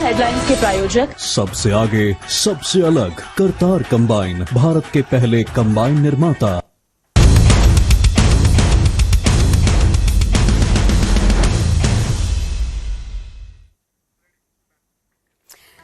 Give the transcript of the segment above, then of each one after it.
Headlines के प्रायोजक सबसे आगे सबसे अलग करतार कंबाइन, भारत के पहले कंबाइन निर्माता।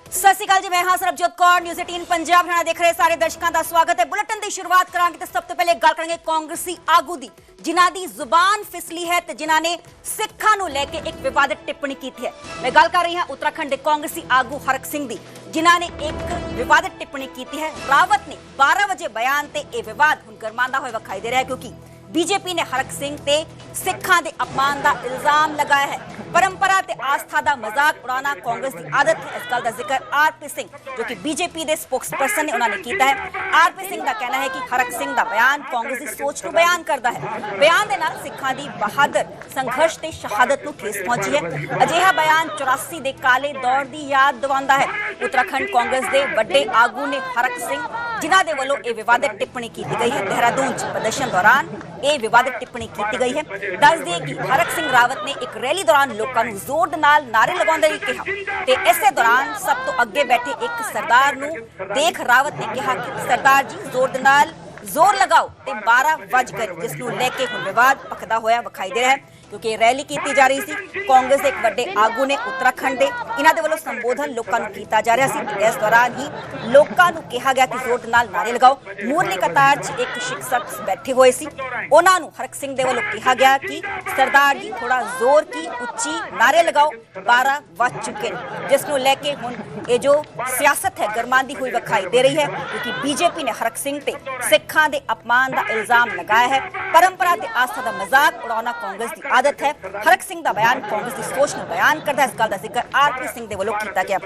सत श्री अकाल जी, मैं हाँ सरबजोत कौर, न्यूज़ 18 पंजाब हरियाणा देख रहे सारे दर्शकों का स्वागत है। बुलेटिन की शुरुआत करांगे तो सब तो पहले गल करेंगे कांग्रेसी आगू दी, जिन्हां दी जुबान फिसली है ते जिन्हां ने सिखां नूं लैके एक विवादित टिप्पणी की है। मैं गल कर रही हां उत्तराखंड के कांग्रेसी आगू हरक सिंह दी, जिन्हां ने एक विवादित टिप्पणी की है। रावत ने 12 बजे बयान ते यह विवाद हुण गरमांदा होया विखाई दे रहा है, क्योंकि बीजेपी ने हरक सिंह ते सिखां दे अपमान का इल्जाम लगाया है। परंपरा ते आस्था का मजाक उड़ाना कांग्रेस की आदत है। इस गल का जिक्र आरपी सिंह, जो कि बीजेपी के स्पोक्सपर्सन ने, उन्होंने किया है। आरपी सिंह का कहना है कि हरक सिंह का बयान कांग्रेस की सोच को बयान करता है। बयान के नाल सिखां दी बहादुर संघर्ष ते शहादत नूं ठेस पहुंची है। अजिहा बयान 84 के काले दौर की याद दिवांदा है। उत्तराखंड कांग्रेस के वड्डे आगू ने हरक सिंह, जिन्हां दे वल्लों यह विवादित टिप्पणी की गई है, देहरादून च प्रदर्शन दौरान यह विवादित टिप्पणी की गई है। दस दिए कि हरक सिंह रावत ने एक रैली दौरान लोगों को जोर दे नाल नारे लगाउंदे कहा ते इसे दौरान सब तो अगे बैठे एक सरदार नूं देख रावत ने कहा कि सरदार जी जोर दे नाल जोर लगाओ ते 12 वज गए, जिस नूं लेके हुण विवाद भखदा होया विखाई दे रहा है। क्योंकि रैली की जा रही थी, कांग्रेस के एक वड्डे आगू ने उत्तराखंड के इन्हां दे वल्लों संबोधन लोगों को किया जा रहा सी। इस दौरान ही लोगों को कहा गया कि जोर नाल नारे लगाओ। मूरली कतार च एक शिक्षक बैठे हुए सी, उन्हां नूं हरक सिंह दे वल्लों कहा गया कि सरदार जी थोड़ा जोर की उच्ची नारे लगाओ, 12 वज चुके हैं, जिस नूं लेके हुण ये जो सियासत है गरमांदी हुई विखाई दे रही है। क्योंकि बीजेपी ने हरक सिंह ते सिखां दे अपमान का इल्जाम लगाया है। परंपरा ते आस्था का मजाक उड़ाना कांग्रेस की आदत है। हरक सिंह का बयान कांग्रेस की सोच में बयान करता है। इस गल का जिक्र आरपी सिंह दे वल्लों किया गया।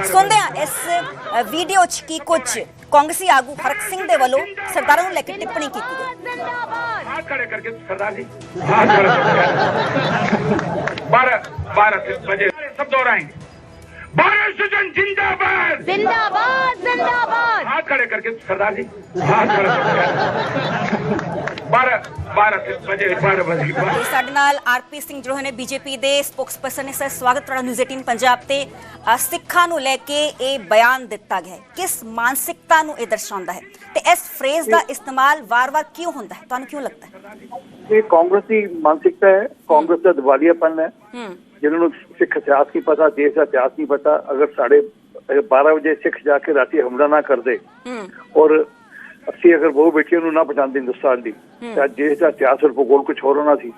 सुनते हैं इस वीडियो च की कुछ कांग्रेसी आगू हरक सिंह दे वल्लों सरदारों को लेकर टिप्पणी की गई। हाथ खड़े करके सरदार जी, हाथ खड़े करके 12 बजे सब दोहराएंगे, भारत सृजन जिंदाबाद जिंदाबाद जिंदाबाद। हाथ खड़े करके सरदार जी, हाथ खड़े करके 12 बजे। साडे नाल आरपी सिंह जो है बीजेपी के स्पोक्सपर्सन ने। सर स्वागत तुहाडा न्यूज़ 18 पंजाब ते सिखां नूं लैके ये बयान दिता गया है, किस मानसिकता नूं ये दर्शाउंदा है ते इस फ्रेज का इस्तेमाल वार-वार क्यों होंदा है, तुहानूं क्यों लगता है? ये कांग्रेस की मानसिकता है, कांग्रेस का दिवालियापन है, जिन्होंने सिख इतिहास नहीं पता, देश का इतिहास नहीं पता। अगर 12:30 बजे सिख जाके राती हमला ना कर दे और 80 अगर बहु बेटियों ना पहचानते हिंदुस्तान की, देश का इतिहास और भूगोल कुछ होर होना सी।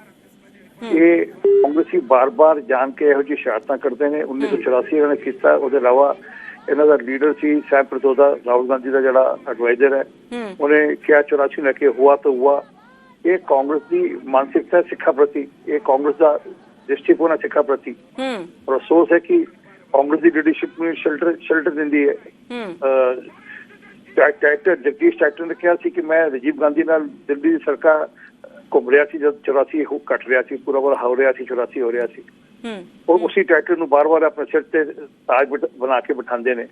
ये कांग्रेसी बार बार जान के यहो जी शरारतां करते हैं। 1984 इन्होंने किया, उसके अलावा इन्हों का लीडर सी साहब प्रतोदा, राहुल गांधी का जड़ा एडवाइजर है, उन्हें क्या 84 लैके हुआ तो हुआ। ये कांग्रेस की मानसिकता है सिखा प्रति, ये कांग्रेस का दृष्टिकोण है सिखा प्रति। और अफसोस है कि कांग्रेस की लीडरशिप में शेल्टर देंदी है। टाइटर जगदीश टाइटर ने कहा कि मैं राजीव गांधी नाल दिल्ली की सरकार घूम रहा सी जब 84 घट रहा सी, पूरा पूरा हो रहा सी, 84 हो रहा सी। और उसी टाइटर नूं बार बार अपने सिर ते ताज बना के बिठाते ने।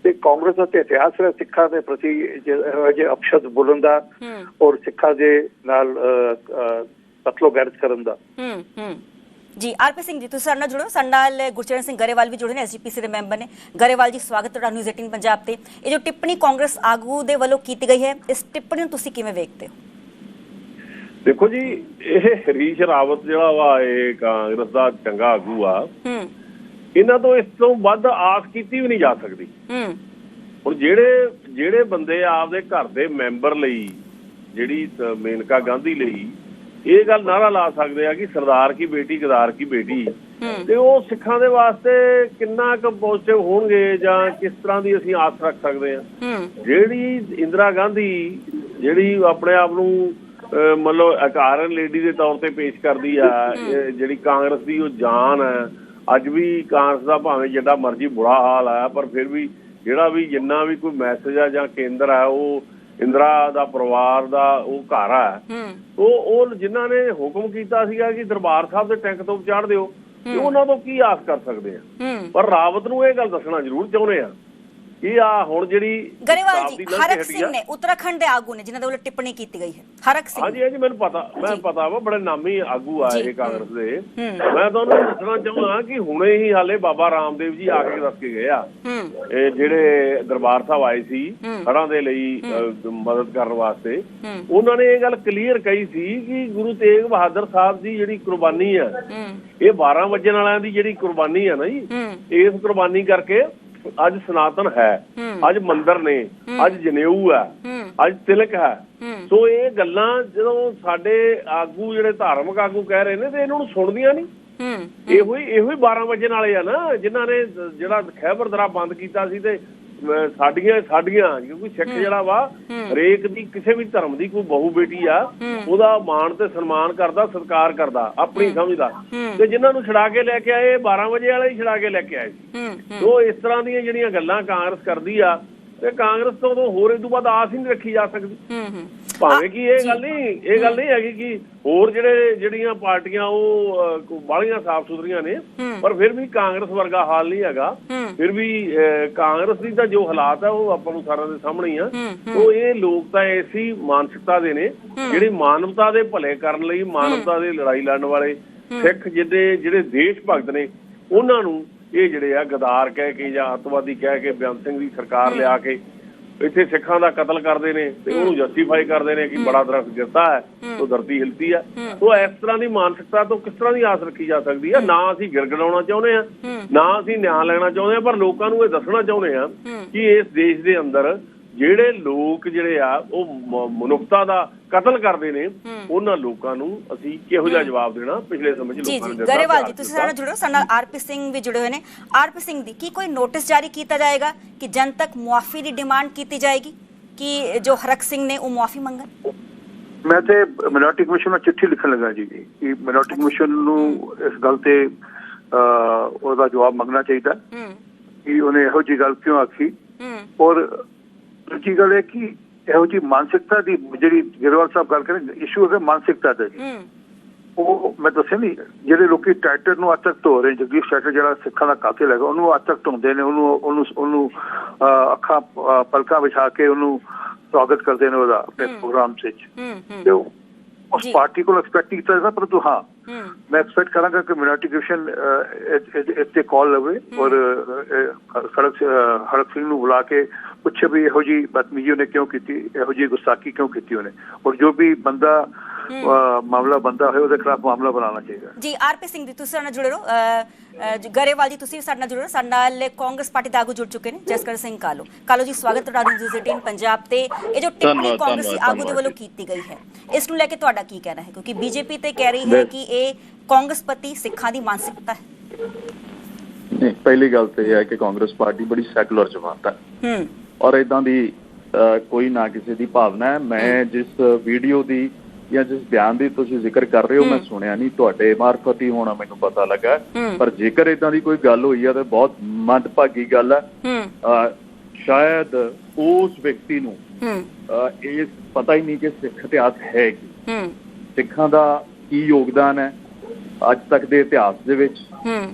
ते कांग्रेस का इतिहास है सिखा के प्रति अपशब्द बोलन का और सिखा के नाल कतलो गैरत करन दा। जी आरपी सिंह जी, तुसीं साडे नाल जुड़ो। साडे नाल गुरचरण सिंह गरेवाल भी जुड़े ने, एसजीपीसी के मैंबर ने। गरेवाल जी स्वागत तुहाडा न्यूज़ 18 पंजाब ते। ये जो टिप्पणी कांग्रेस आगू दे वल्लों की गई है, इस टिप्पणी नूं तुसीं किवें वेखदे हो? देखो जी, ये हरीश रावत जिहड़ा वा कांग्रेस का चंगा आगू आ, इन्हां तो इस तो वध आस कीती भी नहीं जा सकती। हुण ਜਿਹੜੇ ਬੰਦੇ ਆਪਦੇ ਘਰ ਦੇ ਮੈਂਬਰ ਲਈ, ਜਿਹੜੀ ਮੇਨਕਾ ਗਾਂਧੀ ਲਈ ਇਹ ਗੱਲ ਨਾਰਾ ਲਾ ਸਕਦੇ ਆ ਕਿ ਸਰਦਾਰ ਕੀ ਬੇਟੀ ਗਦਾਰ ਕੀ ਬੇਟੀ, ਤੇ ਉਹ ਸਿੱਖਾਂ ਦੇ ਵਾਸਤੇ ਕਿੰਨਾ ਕੁ ਪੋਜ਼ਿਟਿਵ ਹੋਣਗੇ ਜਾਂ ਕਿਸ ਤਰ੍ਹਾਂ ਦੀ ਅਸੀਂ ਆਸ ਰੱਖ ਸਕਦੇ ਆ। ਜਿਹੜੀ ਇੰਦਰਾ ਗਾਂਧੀ ਜਿਹੜੀ ਆਪਣੇ ਆਪ ਨੂੰ ਮਤਲਬ ਇੱਕ ਆਇਰਨ ਲੇਡੀ ਦੇ ਤੌਰ ਤੇ ਪੇਸ਼ ਕਰਦੀ ਆ, ਜਿਹੜੀ ਕਾਂਗਰਸ ਦੀ ਉਹ ਜਾਨ ਹੈ। ਅੱਜ ਵੀ ਕਾਂਗਰਸ ਦਾ ਭਾਵੇਂ ਜਿੱਡਾ ਮਰਜ਼ੀ ਬੁਰਾ ਹਾਲ ਆ, ਪਰ ਫਿਰ ਵੀ ਜਿਹੜਾ ਵੀ ਜਿੰਨਾ ਵੀ ਕੋਈ ਮੈਸੇਜ ਆ ਜਾਂ ਕੇਂਦਰ ਆ, ਉਹ ਇੰਦਰਾ ਦਾ ਪਰਿਵਾਰ ਦਾ ਉਹ ਘਰ ਆ। ਉਹ ਜਿਨ੍ਹਾਂ ਨੇ ਹੁਕਮ ਕੀਤਾ ਸੀਗਾ ਕਿ ਦਰਬਾਰ ਸਾਹਿਬ ਦੇ ਟੈਂਕ ਤੋਂ ਚਾੜ ਦਿਓ, ਤੇ ਉਹਨਾਂ ਤੋਂ ਕੀ ਆਸ ਕਰ ਸਕਦੇ ਆ। ਪਰ ਰਾਵਤ ਨੂੰ ਇਹ ਗੱਲ ਦੱਸਣਾ ਜ਼ਰੂਰ ਚਾਹੁੰਦੇ ਆ ਇਹ ਆ ਹੁਣ ਜਿਹੜੀ ਗਰੇਵਾਲ ਜੀ, ਹਰਕ ਸਿੰਘ ਨੇ ਉੱਤਰਾਖੰਡ ਦੇ ਆਗੂ ਨੇ ਜਿਨ੍ਹਾਂ ਦੇ ਵੱਲੋਂ ਟਿੱਪਣੀ ਕੀਤੀ ਗਈ ਹੈ, ਹਰਕ ਸਿੰਘ। ਹਾਂਜੀ ਹਾਂਜੀ ਮੈਨੂੰ ਪਤਾ ਵਾ, ਬੜੇ ਨਾਮੀ ਆਗੂ ਆ ਇਹ ਕਾਂਗਰਸ ਦੇ। ਮੈਂ ਤੁਹਾਨੂੰ ਦੱਸਣਾ ਚਾਹੁੰਦਾ ਕਿ ਹੁਣੇ ਹੀ ਹਾਲੇ ਬਾਬਾ ਰਾਮਦੇਵ ਜੀ ਆ ਕੇ ਦੱਸ ਕੇ ਗਏ ਆ, ਇਹ ਜਿਹੜੇ ਦਰਬਾਰ ਸਾਹਿਬ ਆਏ ਸੀ ਹੜ੍ਹਾਂ ਦੇ ਲਈ ਮਦਦ ਕਰਨ ਵਾਸਤੇ, ਉਹਨਾਂ ਨੇ ਇਹ ਗੱਲ ਕਲੀਅਰ ਕਹੀ ਸੀ ਕਿ ਗੁਰੂ ਤੇਗ ਬਹਾਦਰ ਸਾਹਿਬ ਦੀ ਜਿਹੜੀ ਕੁਰਬਾਨੀ ਆ, ਇਹ 12 ਵਜਣ ਵਾਲਿਆਂ ਦੀ ਜਿਹੜੀ ਕੁਰਬਾਨੀ ਆ ਨਾ ਜੀ, ਇਸ ਕੁਰਬਾਨੀ ਕਰਕੇ ਅੱਜ ਸਨਾਤਨ ਹੈ, ਅੱਜ ਮੰਦਿਰ ਨੇ, ਅੱਜ ਜਨੇਊ ਹੈ, ਅੱਜ ਤਿਲਕ ਹੈ। ਸੋ ਇਹ ਗੱਲਾਂ ਜਦੋਂ ਸਾਡੇ ਆਗੂ ਜਿਹੜੇ ਧਾਰਮਿਕ ਆਗੂ ਕਹਿ ਰਹੇ ਨੇ ਤੇ ਇਹਨਾਂ ਨੂੰ ਸੁਣਦੀਆਂ ਨਹੀਂ। ਇਹੋ ਹੀ 12 ਵਜਣ ਵਾਲੇ ਆ ਨਾ, ਜਿਨ੍ਹਾਂ ਨੇ ਜਿਹੜਾ ਖੈਬਰ ਦਰਾ ਬੰਦ ਕੀਤਾ ਸੀ ਤੇ ਸਾਡੀਆਂ ਕਿਉਂਕਿ ਸਿੱਖ ਜਿਹੜਾ ਵਾ ਹਰੇਕ ਦੀ ਕਿਸੇ ਵੀ ਧਰਮ ਦੀ ਕੋਈ ਬਹੂ ਬੇਟੀ ਆ ਉਹਦਾ ਮਾਣ ਤੇ ਸਨਮਾਨ ਕਰਦਾ, ਸਤਿਕਾਰ ਕਰਦਾ, ਆਪਣੀ ਸਮਝਦਾ। ਤੇ ਜਿਨ੍ਹਾਂ ਨੂੰ ਛੁਡਾ ਕੇ ਲੈ ਕੇ ਆਏ 12 ਵਜੇ ਵਾਲੇ ਹੀ ਛੁਡਾ ਕੇ ਲੈ ਕੇ ਆਏ ਸੀ। ਸੋ ਇਸ ਤਰ੍ਹਾਂ ਦੀਆਂ ਜਿਹੜੀਆਂ ਗੱਲਾਂ ਕਾਂਗਰਸ ਕਰਦੀ ਆ ਤੇ ਕਾਂਗਰਸ ਤੋਂ ਹੋਰ ਇਹ ਤੋਂ ਬਾਅਦ ਆਸ ਹੀ ਨਹੀਂ ਰੱਖੀ ਜਾ ਸਕਦੀ। ਭਾਵੇਂ ਕਿ ਇਹ ਗੱਲ ਨਹੀਂ ਹੈਗੀ ਕਿ ਹੋਰ ਜਿਹੜੀਆਂ ਪਾਰਟੀਆਂ ਉਹ ਬਾਹਲੀਆਂ ਸਾਫ਼ ਸੁਥਰੀਆਂ ਨੇ, ਪਰ ਫਿਰ ਵੀ ਕਾਂਗਰਸ ਵਰਗਾ ਹਾਲ ਨਹੀਂ ਹੈਗਾ। ਫਿਰ ਵੀ ਕਾਂਗਰਸ ਦੀ ਤਾਂ ਜੋ ਹਾਲਾਤ ਆ ਉਹ ਆਪਾਂ ਨੂੰ ਸਾਰਿਆਂ ਦੇ ਸਾਹਮਣੇ ਹੀ ਆ। ਉਹ ਇਹ ਲੋਕ ਤਾਂ ਐਸੀ ਮਾਨਸਿਕਤਾ ਦੇ ਨੇ ਜਿਹੜੀ ਮਾਨਵਤਾ ਦੇ ਭਲੇ ਕਰਨ ਲਈ, ਮਾਨਵਤਾ ਦੀ ਲੜਾਈ ਲੜਨ ਵਾਲੇ ਸਿੱਖ ਜਿਹੜੇ ਦੇਸ਼ ਭਗਤ ਨੇ, ਉਹਨਾਂ ਨੂੰ ਇਹ ਜਿਹੜੇ ਆ ਗਦਾਰ ਕਹਿ ਕੇ ਜਾਂ ਅੱਤਵਾਦੀ ਕਹਿ ਕੇ ਬੇਅੰਤ ਸਿੰਘ ਦੀ ਸਰਕਾਰ ਲਿਆ ਕੇ ਇੱਥੇ ਸਿੱਖਾਂ ਦਾ ਕਤਲ ਕਰਦੇ ਨੇ ਤੇ ਉਹਨੂੰ ਜਸਟੀਫਾਈ ਕਰਦੇ ਨੇ ਕਿ ਬੜਾ ਦਰਖਤ ਗਿਰਦਾ ਹੈ ਤਾਂ ਧਰਤੀ ਹਿਲਦੀ ਹੈ। ਸੋ ਇਸ ਤਰ੍ਹਾਂ ਦੀ ਮਾਨਸਿਕਤਾ ਤੋਂ ਕਿਸ ਤਰ੍ਹਾਂ ਦੀ ਆਸ ਰੱਖੀ ਜਾ ਸਕਦੀ ਹੈ? ਨਾ ਅਸੀਂ ਗਿੜਗਿੜਾਉਣਾ ਚਾਹੁੰਦੇ ਆ, ਨਾ ਅਸੀਂ ਨਿਆਂ ਲੈਣਾ ਚਾਹੁੰਦੇ ਆ, ਪਰ ਲੋਕਾਂ ਨੂੰ ਇਹ ਦੱਸਣਾ ਚਾਹੁੰਦੇ ਆ ਕਿ ਇਸ ਦੇਸ਼ ਦੇ ਅੰਦਰ ਜਿਹੜੇ ਲੋਕ ਜਿਹੜੇ ਆ ਉਹ ਮਨੁੱਖਤਾ ਦਾ ਕਤਲ ਕਰਦੇ ਨੇ, ਉਹਨਾਂ ਲੋਕਾਂ ਨੂੰ ਅਸੀਂ ਕਿਹੋ ਜਿਹਾ ਜਵਾਬ ਦੇਣਾ? ਪਿਛਲੇ ਸਮੇਂ 'ਚ ਲੋਕਾਂ ਨੇ ਗਰੇਵਾਲ ਜੀ ਤੁਸੀਂ ਸਾਡੇ ਨਾਲ ਜੁੜੋ, ਸਾਡੇ ਨਾਲ ਆਰਪੀ ਸਿੰਘ ਵੀ ਜੁੜੇ ਹੋਏ ਨੇ। ਆਰਪੀ ਸਿੰਘ ਦੀ ਕੀ ਕੋਈ ਨੋਟਿਸ ਜਾਰੀ ਕੀਤਾ ਜਾਏਗਾ ਕਿ ਜਨਤਕ ਮੁਆਫੀ ਦੀ ਡਿਮਾਂਡ ਕੀਤੀ ਜਾਏਗੀ ਕਿ ਜੋ ਹਰਕ ਸਿੰਘ ਨੇ ਉਹ ਮੁਆਫੀ ਮੰਗਣ? ਮੈਂ ਤੇ ਮਿਨੋਰਟੀ ਕਮਿਸ਼ਨ ਨੂੰ ਚਿੱਠੀ ਲਿਖਣ ਲੱਗਾ ਜੀ ਕਿ ਮਿਨੋਰਟੀ ਕਮਿਸ਼ਨ ਨੂੰ ਇਸ ਗੱਲ ਤੇ ਉਹਦਾ ਜਵਾਬ ਮੰਗਣਾ ਚਾਹੀਦਾ ਕਿ ਉਹਨੇ ਇਹੋ ਜਿਹੀ ਗੱਲ ਕਿਉਂ ਆਖੀ। ਔਰ ਦੂਜੀ ਗੱਲ ਹੈ ਕਿ ਇਹੋ ਜਿਹੀ ਮਾਨਸਿਕਤਾ ਦੀ ਜਿਹੜੀ ਗਰੇਵਾਲ ਸਾਹਿਬ ਗੱਲ ਕਰੇ, ਇਸ਼ੂ ਹੈਗਾ ਮਾਨਸਿਕਤਾ ਦਾ ਜੀ। ਉਹ ਮੈਂ ਦੱਸਿਆ ਨਹੀਂ, ਜਿਹੜੇ ਲੋਕੀ ਟਾਈਟਰ ਨੂੰ ਅੱਜ ਤੱਕ ਧੋ ਰਹੇ, ਜਗਦੀਸ਼ ਟਾਈਟਰ ਜਿਹੜਾ ਸਿੱਖਾਂ ਦਾ ਕਾਤਿਲ ਹੈਗਾ, ਉਹਨੂੰ ਅੱਜ ਤੱਕ ਧੋਂਦੇ ਨੇ, ਉਹਨੂੰ ਅੱਖਾਂ ਪਲਕਾਂ ਵਿਛਾ ਕੇ ਉਹਨੂੰ ਸਵਾਗਤ ਕਰਦੇ ਨੇ ਉਹਦਾ ਆਪਣੇ ਪ੍ਰੋਗਰਾਮ ਵਿੱਚ। ਤੇ ਉਸ ਪਾਰਟੀ ਕੋਲ ਐਕਸਪੈਕਟ ਕੀਤਾ ਜਾਂਦਾ, ਪਰੰਤੂ ਹਾਂ ਮੈਂ ਐਕਸਪੈਕਟ ਕਰਾਂਗਾ ਕਿ ਮਿਨੋਰਟੀ ਕਮਿਸ਼ਨ ਇੱਥੇ ਕਾਲ ਲਵੇ ਔਰ ਹਰਕ ਸਿੰਘ ਨੂੰ ਬੁਲਾ ਕੇ ਪੁੱਛੇ ਵੀ ਇਹੋ ਜਿਹੀ ਬਦਤਮੀਜ਼ੀ ਉਹਨੇ ਕਿਉਂ ਕੀਤੀ, ਇਹੋ ਜਿਹੀ ਗੁਸਤਾਖੀ ਕਿਉਂ ਕੀਤੀ ਉਹਨੇ, ਔਰ ਜੋ ਵੀ ਮਾਮਲਾ ਬੰਦਾ ਹੋਏ ਉਹਦੇ ਖਿਲਾਫ ਮਾਮਲਾ ਬਣਾਉਣਾ ਚਾਹੀਦਾ ਜੀ। ਆਰਪੀ ਸਿੰਘ ਜੀ ਤੁਸੀਂ ਸਾਡੇ ਨਾਲ ਜੁੜੇ ਰਹੋ। ਗਰੇਵਾਲ ਜੀ ਤੁਸੀਂ ਸਾਡੇ ਨਾਲ ਜੁੜੇ ਰਹੋ। ਸਾਡੇ ਨਾਲ ਕਾਂਗਰਸ ਪਾਰਟੀ ਦੇ ਆਗੂ ਜੁੜ ਚੁੱਕੇ ਨੇ, ਜਸਕਰ ਸਿੰਘ ਕਾਲੋ ਜੀ ਸਵਾਗਤ ਤੁਹਾਡਾ ਨਿਊਜ਼ 18 ਪੰਜਾਬ ਤੇ। ਇਹ ਜੋ ਟਿੱਪਣੀ ਕਾਂਗਰਸੀ ਆਗੂ ਦੇ ਵੱਲੋਂ ਕੀਤੀ ਗਈ ਹੈ, ਇਸ ਨੂੰ ਲੈ ਕੇ ਤੁਹਾਡਾ ਕੀ ਕਹਿਣਾ ਹੈ? ਕਿਉਂਕਿ ਬੀਜੇਪੀ ਤੇ ਕਹਿ ਰਹੀ ਹੈ ਕਿ ਇਹ ਕਾਂਗਰਸ ਪ੍ਰਤੀ ਸਿੱਖਾਂ ਦੀ ਮਾਨਸਿਕਤਾ ਹੈ। ਨਹੀਂ, ਪਹਿਲੀ ਗੱਲ ਤੇ ਇਹ ਹੈ ਕਿ ਕਾਂਗਰਸ ਪਾਰਟੀ ਬੜੀ ਸੈਕੂਲਰ ਜਮਾਤ ਹੈ ਔਰ ਇਦਾਂ ਦੀ ਕੋਈ ਨਾ ਕਿਸੇ ਦੀ ਭਾਵਨਾ ਹੈ। ਮੈਂ ਜਿਸ ਵੀਡੀਓ ਦੀ ਜਾਂ ਜਿਸ ਬਿਆਨ ਦੀ ਤੁਸੀਂ ਜ਼ਿਕਰ ਕਰ ਰਹੇ ਹੋ ਮੈਂ ਸੁਣਿਆ ਨਹੀਂ, ਤੁਹਾਡੇ ਮਾਰਫਤ ਹੀ ਹੋਣਾ ਮੈਨੂੰ ਪਤਾ ਲੱਗਾ, ਪਰ ਜੇਕਰ ਇਦਾਂ ਦੀ ਕੋਈ ਗੱਲ ਹੋਈ ਹੈ ਤਾਂ ਬਹੁਤ ਮੰਦਭਾਗੀ ਗੱਲ ਹੈ। ਸ਼ਾਇਦ ਉਸ ਵਿਅਕਤੀ ਨੂੰ ਇਹ ਪਤਾ ਹੀ ਨਹੀਂ ਕਿ ਸਿੱਖ ਇਤਿਹਾਸ ਹੈ ਕੀ, ਸਿੱਖਾਂ ਦਾ ਕੀ ਯੋਗਦਾਨ ਹੈ ਅੱਜ ਤੱਕ ਦੇ ਇਤਿਹਾਸ ਦੇ ਵਿੱਚ,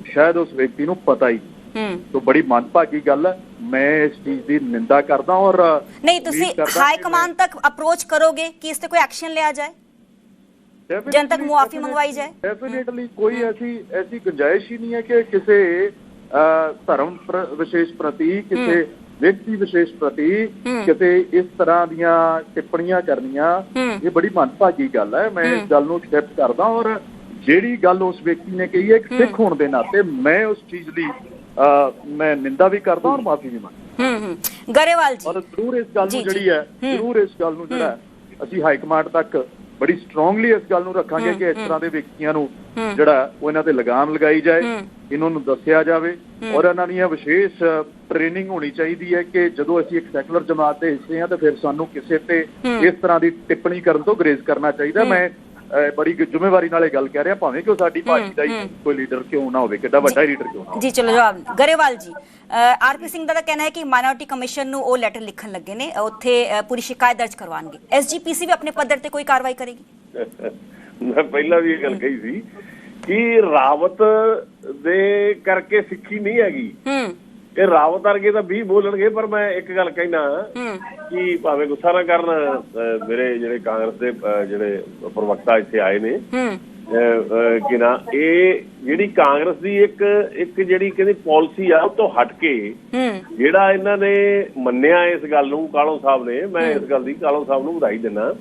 ਸ਼ਾਇਦ ਉਸ ਵਿਅਕਤੀ ਨੂੰ ਪਤਾ ਹੀ तो बड़ी मंदभागी गल है। मैं इस चीज की निंदा करदा और नहीं तुसी हाई कमान तक अप्रोच करोगे कि इस पे कोई एक्शन लिया जाए, जनतक मुआफी मंगवाई जाए? डेफिनेटली कोई ऐसी गुंजाइश ही नहीं है कि किसी धर्म विशेष प्रति, किसी व्यक्ति विशेष प्रति किसी इस तरह दियां टिप्पणियां करनियां, ये बड़ी मंदभागी गल है। मैं इस गल नूं एक्सेप्ट करदा और ਜਿਹੜੀ ਗੱਲ ਉਸ ਵਿਅਕਤੀ ਨੇ ਕਹੀ ਹੈ ਇੱਕ ਸਿੱਖ ਹੋਣ ਦੇ ਨਾਤੇ ਮੈਂ ਉਸ ਚੀਜ਼ ਦੀ ਮੈਂ ਨਿੰਦਾ ਵੀ ਕਰਦਾ ਔਰ ਮਾਫੀ ਵੀ ਮੰਗਦਾ। ਗਰੇਵਾਲ ਜੀ ਔਰ ਜ਼ਰੂਰ ਇਸ ਗੱਲ ਨੂੰ ਜਿਹੜੀ ਹੈ ਜ਼ਰੂਰ ਇਸ ਗੱਲ ਨੂੰ ਜਿਹੜਾ ਅਸੀਂ ਹਾਈ ਕਮਾਂਡ ਤੱਕ ਬੜੀ ਸਟਰੋਂਗਲੀ ਇਸ ਗੱਲ ਨੂੰ ਰੱਖਾਂਗੇ ਕਿ ਇਸ ਤਰ੍ਹਾਂ ਦੇ ਵਿਅਕਤੀਆਂ ਨੂੰ ਜਿਹੜਾ ਉਹ ਇਹਨਾਂ ਤੇ ਲਗਾਮ ਲਗਾਈ ਜਾਏ, ਇਹਨਾਂ ਨੂੰ ਦੱਸਿਆ ਜਾਵੇ ਔਰ ਇਹਨਾਂ ਦੀਆਂ ਵਿਸ਼ੇਸ਼ ਟ੍ਰੇਨਿੰਗ ਹੋਣੀ ਚਾਹੀਦੀ ਹੈ ਕਿ ਜਦੋਂ ਅਸੀਂ ਇੱਕ ਸੈਕੂਲਰ ਜਮਾਤ ਦੇ ਹਿੱਸੇ ਹਾਂ ਤਾਂ ਫਿਰ ਸਾਨੂੰ ਕਿਸੇ ਤੇ ਇਸ ਤਰ੍ਹਾਂ ਦੀ ਟਿੱਪਣੀ ਕਰਨ ਤੋਂ ਗੁਰੇਜ਼ ਕਰਨਾ ਚਾਹੀਦਾ। ਮੈਂ बड़ी जिम्मेवारी नाल गल कह रहा, भावें कि साडी पार्टी दा कोई लीडर क्यों ना होवे, किड्डा वड्डा लीडर क्यों ना। जी चलो जवाब गरेवाल जी। आरपी सिंह दा कहना है कि माइनॉरिटी कमीशन नु ओ लैटर लिखन लगे ने, उत्थे पूरी शिकायत दर्ज करवाणगे। एसजीपीसी भी अपने पद्धर ते कोई कार्रवाई करेगी? मैं पहला भी गल कही सी कि रावत दे करके सिक्खी नहीं हैगी, ਇਹ ਰਾਵਤ ਵਰਗੇ ਤਾਂ 20 ਬੋਲਣਗੇ, ਪਰ ਮੈਂ ਇੱਕ ਗੱਲ ਕਹਿਣਾ ਕਿ ਭਾਵੇਂ ਗੁੱਸਾ ਨਾ ਕਰਨ ਮੇਰੇ ਜਿਹੜੇ ਕਾਂਗਰਸ ਦੇ ਜਿਹੜੇ ਪ੍ਰਵਕਤਾ ਇੱਥੇ ਆਏ ਨੇ ਕਿ ਨਾ, ਇਹ ਜਿਹੜੀ ਕਾਂਗਰਸ ਦੀ ਇੱਕ ਜਿਹੜੀ ਕਹਿੰਦੀ ਪਾਲਿਸੀ ਆ ਉਹ ਤੋਂ ਹਟ ਕੇ ਜਿਹੜਾ ਇਹਨਾਂ ਨੇ ਮੰਨਿਆ ਇਸ ਗੱਲ ਨੂੰ, ਕਾਲੋਂ ਸਾਹਿਬ ਨੇ, ਮੈਂ ਇਸ ਗੱਲ ਦੀ ਕਾਲੋਂ ਸਾਹਿਬ ਨੂੰ ਵਧਾਈ ਦਿੰਦਾ।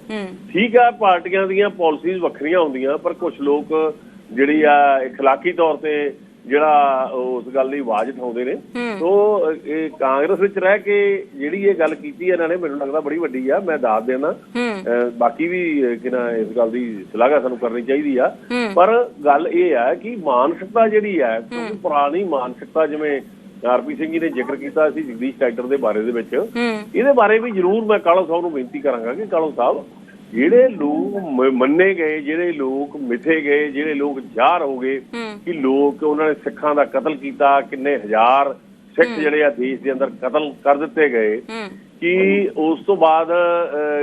ਠੀਕ ਆ, ਪਾਰਟੀਆਂ ਦੀਆਂ ਪਾਲਿਸੀਜ਼ ਵੱਖਰੀਆਂ ਹੁੰਦੀਆਂ, ਪਰ ਕੁਝ ਲੋਕ ਜਿਹੜੀ ਆ ਇਖਲਾਕੀ ਤੌਰ ਤੇ ਜਿਹੜਾ ਉਸ ਗੱਲ ਦੀ ਆਵਾਜ਼ ਉਠਾਉਂਦੇ ਨੇ। ਸੋ ਇਹ ਕਾਂਗਰਸ ਵਿੱਚ ਰਹਿ ਕੇ ਜਿਹੜੀ ਇਹ ਗੱਲ ਕੀਤੀ ਇਹਨਾਂ ਨੇ, ਮੈਨੂੰ ਲੱਗਦਾ ਬੜੀ ਵੱਡੀ ਆ। ਮੈਂ ਦੱਸ ਦੇਣਾ, ਬਾਕੀ ਵੀ ਕਿ ਨਾ ਇਸ ਗੱਲ ਦੀ ਸ਼ਲਾਘਾ ਸਾਨੂੰ ਕਰਨੀ ਚਾਹੀਦੀ ਆ, ਪਰ ਗੱਲ ਇਹ ਆ ਕਿ ਮਾਨਸਿਕਤਾ ਜਿਹੜੀ ਹੈ, ਕਿਉਂਕਿ ਪੁਰਾਣੀ ਮਾਨਸਿਕਤਾ, ਜਿਵੇਂ ਆਰਪੀ ਸਿੰਘ ਜੀ ਨੇ ਜ਼ਿਕਰ ਕੀਤਾ ਸੀ ਜਗਦੀਸ਼ ਟਰੈਕਟਰ ਦੇ ਬਾਰੇ ਦੇ ਵਿੱਚ, ਇਹਦੇ ਬਾਰੇ ਵੀ ਜ਼ਰੂਰ ਮੈਂ ਕਾਲੋ ਸਾਹਿਬ ਨੂੰ ਬੇਨਤੀ ਕਰਾਂਗਾ ਕਿ ਕਾਲੋ ਸਾਹਿਬ, ਜਿਹੜੇ ਲੋਕ ਮੰਨੇ ਗਏ, ਜਿਹੜੇ ਲੋਕ ਮਿਥੇ ਗਏ, ਜਿਹੜੇ ਲੋਕ ਜ਼ਾਹਰ ਹੋ ਗਏ ਕਿ ਲੋਕ ਉਹਨਾਂ ਨੇ ਸਿੱਖਾਂ ਦਾ ਕਤਲ ਕੀਤਾ, ਕਿੰਨੇ ਹਜ਼ਾਰ ਸਿੱਖ ਜਿਹੜੇ ਆ ਦੇਸ਼ ਦੇ ਅੰਦਰ ਕਤਲ ਕਰ ਦਿੱਤੇ ਗਏ, ਕਿ ਉਸ ਤੋਂ ਬਾਅਦ